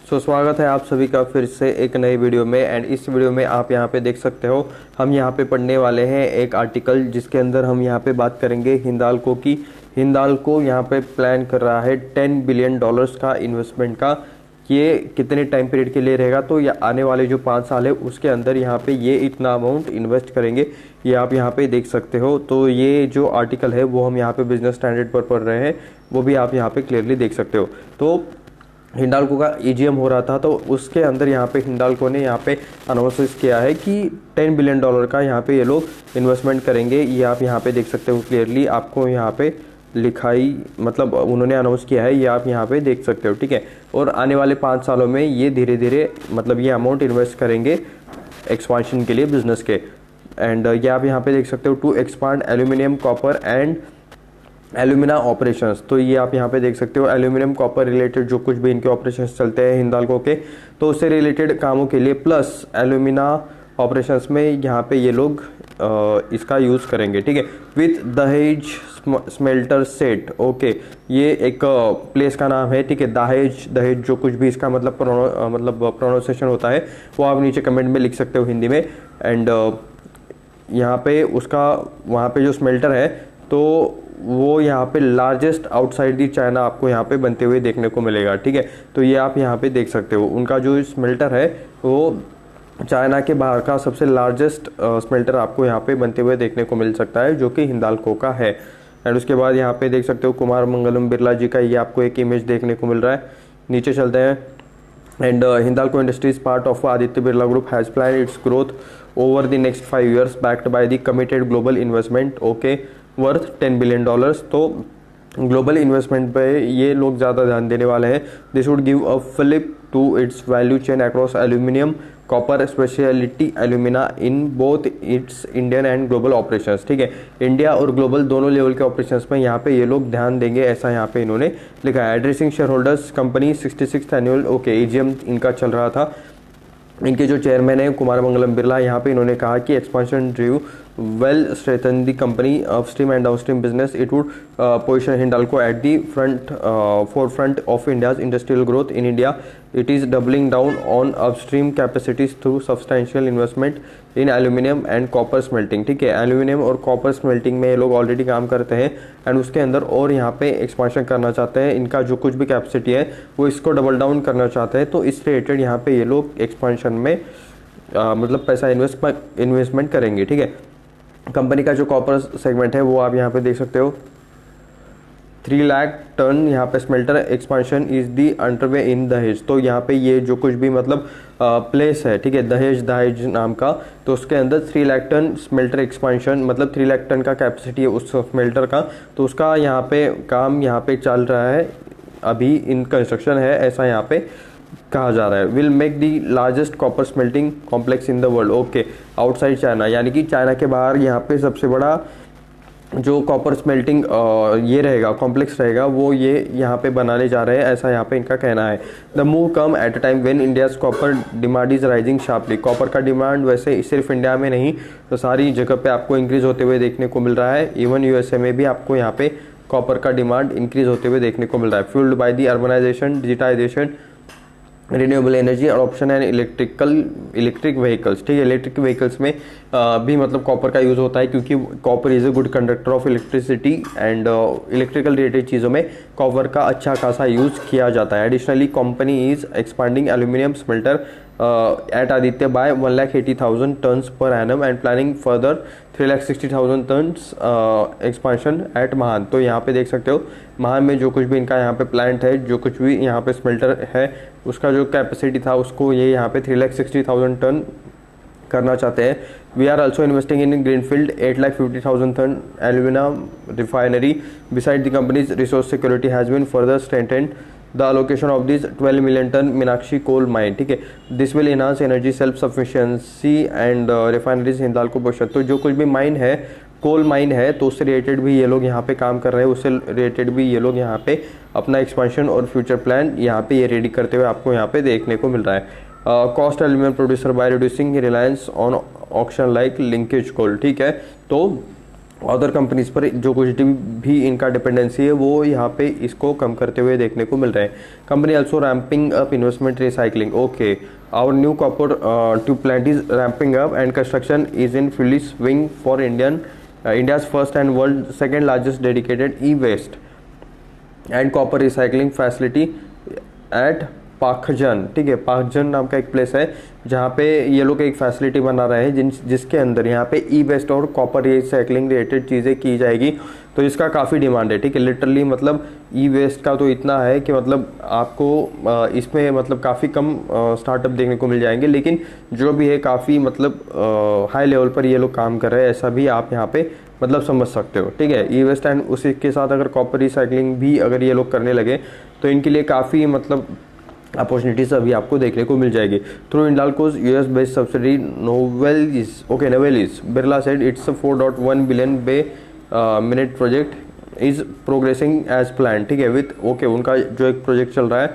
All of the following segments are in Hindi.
स्वागत है आप सभी का फिर से एक नई वीडियो में। एंड इस वीडियो में आप यहाँ पे देख सकते हो, हम यहाँ पे पढ़ने वाले हैं एक आर्टिकल जिसके अंदर हम यहाँ पे बात करेंगे हिंदाल्को की। हिंदाल्को यहाँ पे प्लान कर रहा है $10 बिलियन का इन्वेस्टमेंट का। ये कितने टाइम पीरियड के लिए रहेगा, तो ये आने वाले जो 5 साल है उसके अंदर यहाँ पे ये इतना अमाउंट इन्वेस्ट करेंगे, ये आप यहाँ पे देख सकते हो। तो ये जो आर्टिकल है वो हम यहाँ पे बिजनेस स्टैंडर्ड पर पढ़ रहे हैं, वो भी आप यहाँ पे क्लियरली देख सकते हो। तो हिंडाल्को का ईजीएम हो रहा था, तो उसके अंदर यहाँ पे हिंडाल्को ने यहाँ पे अनाउंस किया है कि $10 बिलियन का यहाँ पे ये लोग इन्वेस्टमेंट करेंगे। ये आप यहाँ पे देख सकते हो क्लियरली, आपको यहाँ पे लिखाई मतलब उन्होंने अनाउंस किया है, ये आप यहाँ पे देख सकते हो, ठीक है। और आने वाले 5 सालों में ये धीरे धीरे मतलब ये अमाउंट इन्वेस्ट करेंगे एक्सपांशन के लिए बिजनेस के। एंड ये आप यहाँ पे देख सकते हो to expand aluminium copper and alumina operations. तो ये आप यहाँ पे देख सकते हो एल्यूमिनियम कॉपर रिलेटेड जो कुछ भी इनके ऑपरेशंस चलते हैं हिंदाल्को के, तो उससे रिलेटेड कामों के लिए प्लस एल्यूमिना ऑपरेशंस में यहाँ पे ये लोग इसका यूज़ करेंगे, ठीक है। विथ दहेज स्मेल्टर सेट, ओके, ये एक प्लेस का नाम है, ठीक है। दहेज जो कुछ भी इसका मतलब प्रोनाउंसिएशन होता है वो आप नीचे कमेंट में लिख सकते हो हिंदी में। एंड यहाँ पे उसका वहाँ पे जो स्मेल्टर है तो वो यहाँ पे लार्जेस्ट आउटसाइड दी चाइना आपको यहाँ पे बनते हुए देखने को मिलेगा, ठीक है। तो ये आप यहाँ पे देख सकते हो उनका जो स्मेल्टर है वो चाइना के बाहर का सबसे लार्जेस्ट स्मेल्टर आपको यहाँ पे बनते हुए देखने को मिल सकता है, जो कि हिंदाल्को का है। एंड उसके बाद यहाँ पे देख सकते हो कुमार मंगलम बिरला जी का ये आपको एक इमेज देखने को मिल रहा है। नीचे चलते हैं। And Hindalco Industries, part of Aditya Birla Group, has planned its growth over the next 5 years, backed by the committed global investment, okay, worth $10 billion. तो ग्लोबल इन्वेस्टमेंट पे ये लोग ज़्यादा ध्यान देने वाले हैं। This would give a flip to its value chain across aluminium copper speciality alumina in both its Indian and global operations, ठीक है। इंडिया और ग्लोबल दोनों लेवल के ऑपरेशंस में यहाँ पे ये लोग ध्यान देंगे, ऐसा यहाँ पे इन्होंने लिखा है। Addressing share holders company 66th annual, okay, EGM इनका चल रहा था। इनके जो चेयरमैन है कुमार मंगलम बिरला, यहाँ पे इन्होंने कहा कि expansion due well strengthen the company upstream and downstream business. It would position Hindalco at the forefront of India's industrial growth in India. It is doubling down on upstream capacities through substantial investment in aluminium and copper smelting, ठीक है। एल्यूमिनियम और कॉपर स्मेल्टिंग में ये लोग ऑलरेडी काम करते हैं एंड उसके अंदर और यहाँ पे एक्सपांशन करना चाहते हैं। इनका जो कुछ भी कैपेसिटी है वो इसको डबल डाउन करना चाहते हैं, तो इस रिलेटेड यहाँ पे ये लोग एक्सपांशन में मतलब पैसा इन्वेस्टमेंट करेंगे, ठीक है। कंपनी का जो कॉपर सेगमेंट है वो आप यहाँ पे देख सकते हो। 3 लाख टन यहाँ पे smelter expansion is the underway in Dahej. तो यहाँ पे ये जो कुछ भी मतलब प्लेस है, ठीक है, दहेज नाम का, तो उसके अंदर 3 लाख टन स्मेल्टर एक्सपांशन मतलब 3 लाख टन का कैपेसिटी है उस स्मेल्टर का, तो उसका यहाँ पे काम यहाँ पे चल रहा है, अभी इन कंस्ट्रक्शन है, ऐसा यहाँ पे कहा जा रहा है। Will make the largest copper smelting complex in the world, okay, outside China, यानी कि चाइना के बाहर यहाँ पे सबसे बड़ा जो कॉपर स्मेल्टिंग ये रहेगा कॉम्प्लेक्स रहेगा, वो ये यहाँ पे बनाने जा रहे हैं, ऐसा यहाँ पे इनका कहना है। The move come at a time when India's copper demand is rising sharply. Copper का डिमांड वैसे सिर्फ इंडिया में नहीं तो सारी जगह पे आपको इंक्रीज होते हुए देखने को मिल रहा है। इवन यूएसए में भी आपको यहाँ पे कॉपर का डिमांड इंक्रीज होते हुए देखने को मिल रहा है। Fuelled by the urbanisation, digitisation, renewable energy option and electric vehicles, ठीक है। इलेक्ट्रिक व्हीकल्स में भी मतलब कॉपर का यूज़ होता है, क्योंकि copper is a good conductor of electricity and electrical related चीज़ों में कॉपर का अच्छा खासा यूज़ किया जाता है। Additionally company is expanding aluminium smelter at Aditya by 1,80,000 tons per annum and planning further 3,60,000 tons expansion at महान। तो यहाँ पे देख सकते हो महान में जो कुछ भी इनका यहाँ पे प्लांट है, जो कुछ भी यहाँ पे स्मेल्टर है, उसका जो कैपेसिटी था उसको ये यहाँ पे 3,60,000 टन करना चाहते हैं। We are also investing in greenfield 8,50,000 tonne alumina refinery. Beside the company's resource security has been further strengthened the allocation of this 12 million ton Meenakshi coal mine, ठीक है। This will enhance energy self sufficiency and refineries Hindalco पोषण। तो जो कुछ भी माइन है, कोल माइन है, तो उससे रिलेटेड भी ये लोग यहाँ पे काम कर रहे हैं, उससे रिलेटेड भी ये लोग यहाँ पे अपना एक्सपेंशन और फ्यूचर प्लान यहाँ पे ये रेडी करते हुए आपको यहाँ पे देखने को मिल रहा है। Cost aluminium producer by reducing reliance on auction like linkage coal, ठीक है। तो अदर कंपनीज पर जो कुछ भी इनका डिपेंडेंसी है वो यहाँ पे इसको कम करते हुए देखने को मिल रहे हैं। Company also ramping up investment recycling. Okay, our new copper tube plant is ramping up and construction is in fully swing for India's first and world second largest dedicated E waste and copper recycling facility at Pakhajan. ठीक है, पाखजन नाम का एक प्लेस है जहाँ पे ये लोग एक फैसिलिटी बना रहे हैं जिसके अंदर यहाँ पे ई वेस्ट और कॉपर रिसाइकलिंग रिलेटेड चीज़ें की जाएगी। तो इसका काफ़ी डिमांड है। ठीक है, लिटरली मतलब ई वेस्ट का तो इतना है कि मतलब आपको इसमें मतलब काफ़ी कम स्टार्टअप देखने को मिल जाएंगे, लेकिन जो भी है काफ़ी मतलब हाई लेवल पर ये लोग काम कर रहे हैं, ऐसा भी आप यहाँ पे मतलब समझ सकते हो। ठीक है, ई वेस्ट एंड उसी के साथ अगर कॉपर रिसाइकलिंग भी अगर ये लोग करने लगे तो इनके लिए काफ़ी मतलब अपॉर्चुनिटीज अभी आपको देखने को मिल जाएगी। Through Hindalco's US based subsidy Novelis, Birla said its 4.1 billion Bay Minette project is progressing as plan. ठीक है, विथ उनका जो एक प्रोजेक्ट चल रहा है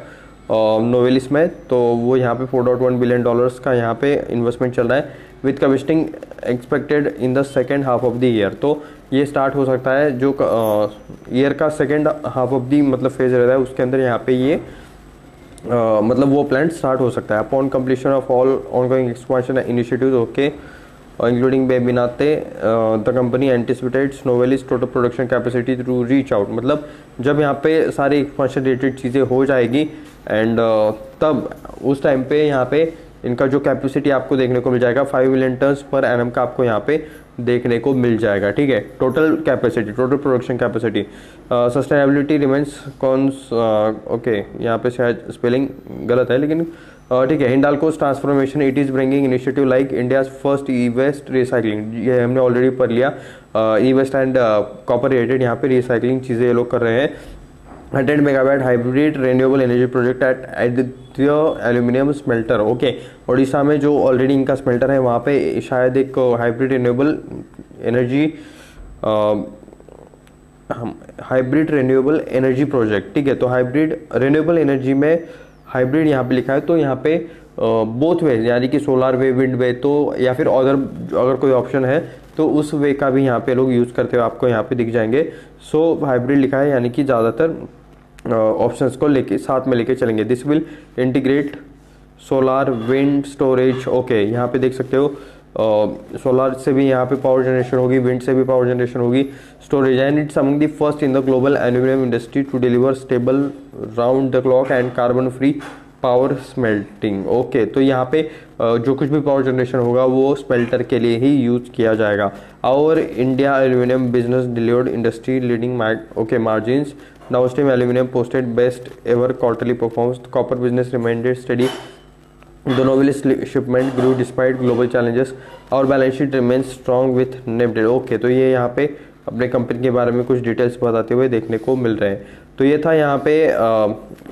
नोवेलिस में, तो वो यहाँ पे 4.1 बिलियन डॉलर्स का यहाँ पे इन्वेस्टमेंट चल रहा है with commissioning expected in the second half of the year. तो ये स्टार्ट हो सकता है जो ईयर का सेकेंड हाफ ऑफ द मतलब फेज रहता है उसके अंदर यहाँ पे ये मतलब वो प्लांट स्टार्ट हो सकता है। Upon completion of all ongoing expansion initiatives including Bay Minette the company anticipates Novelis total production capacity to reach out. मतलब जब यहाँ पे सारी एक्सपेंशन रिलेटेड चीज़ें हो जाएगी एंड तब उस टाइम पे यहाँ पे इनका जो कैपेसिटी आपको देखने को मिल जाएगा 5 मिलियन टन्स पर एनम का आपको यहाँ पे देखने को मिल जाएगा। ठीक है, total capacity, total production capacity. Sustainability remains cons okay, यहाँ पे शायद स्पेलिंग गलत है लेकिन ठीक है। Hindalco's transformation it is bringing initiative like India's first E waste recycling, ये हमने ऑलरेडी पढ़ लिया। E waste and copper related यहाँ पे रिसाइकलिंग चीज़ें ये लोग कर रहे हैं। 100 megawatt hybrid renewable energy project at Aditya aluminium smelter. Okay, Orissa में जो ऑलरेडी इनका स्मेल्टर है वहाँ पे शायद एक हाइब्रिड रेन्यूएबल एनर्जी प्रोजेक्ट। ठीक है, तो हाइब्रिड रेन्यूएबल एनर्जी में हाइब्रिड यहाँ पे लिखा है, तो यहाँ पे बोथ वे यानी कि सोलार वे, विंड वे, तो या फिर अगर कोई ऑप्शन है तो उस वे का भी यहाँ पे लोग यूज़ करते हुए आपको यहाँ पे दिख जाएंगे। सो हाइब्रिड लिखा है यानी कि ज़्यादातर ऑप्शंस को लेके साथ में लेके चलेंगे। This will integrate solar, wind, storage. Okay, यहाँ पे देख सकते हो सोलार से भी यहाँ पे पावर जनरेशन होगी, विंड से भी पावर जनरेशन होगी, storage and its among the first in the global aluminium industry to deliver stable round the clock and carbon free power smelting. Okay, तो यहाँ पे जो कुछ भी पावर जनरेशन होगा वो स्मेल्टर के लिए ही यूज किया जाएगा। और India aluminium business delivered industry leading margins. Downstream aluminium posted best ever quarterly performance. Copper business remained steady. The Novelis shipment grew despite global challenges. Our balance sheet remains strong with net debt. Okay, तो ये यहाँ पे अपने कंपनी के बारे में कुछ डिटेल्स बताते हुए देखने को मिल रहे हैं। तो ये था यहाँ पे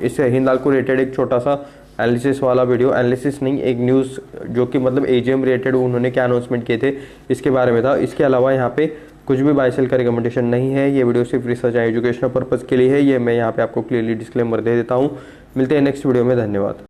इस हिंडाल्को रिलेटेड एक छोटा सा एनालिसिस वाला वीडियो, एनालिसिस नहीं एक न्यूज़ जो कि मतलब एजीएम रिलेटेड उन्होंने क्या अनाउंसमेंट किए थे इसके बारे में था। इसके अलावा यहाँ पे कुछ भी बाय सेल का रिकमेंडेशन नहीं है। ये वीडियो सिर्फ रिसर्च एंड एजुकेशनल पर्पज़ के लिए है, ये मैं यहाँ पे आपको क्लियरली डिस्क्लेमर दे देता हूँ। मिलते हैं नेक्स्ट वीडियो में, धन्यवाद।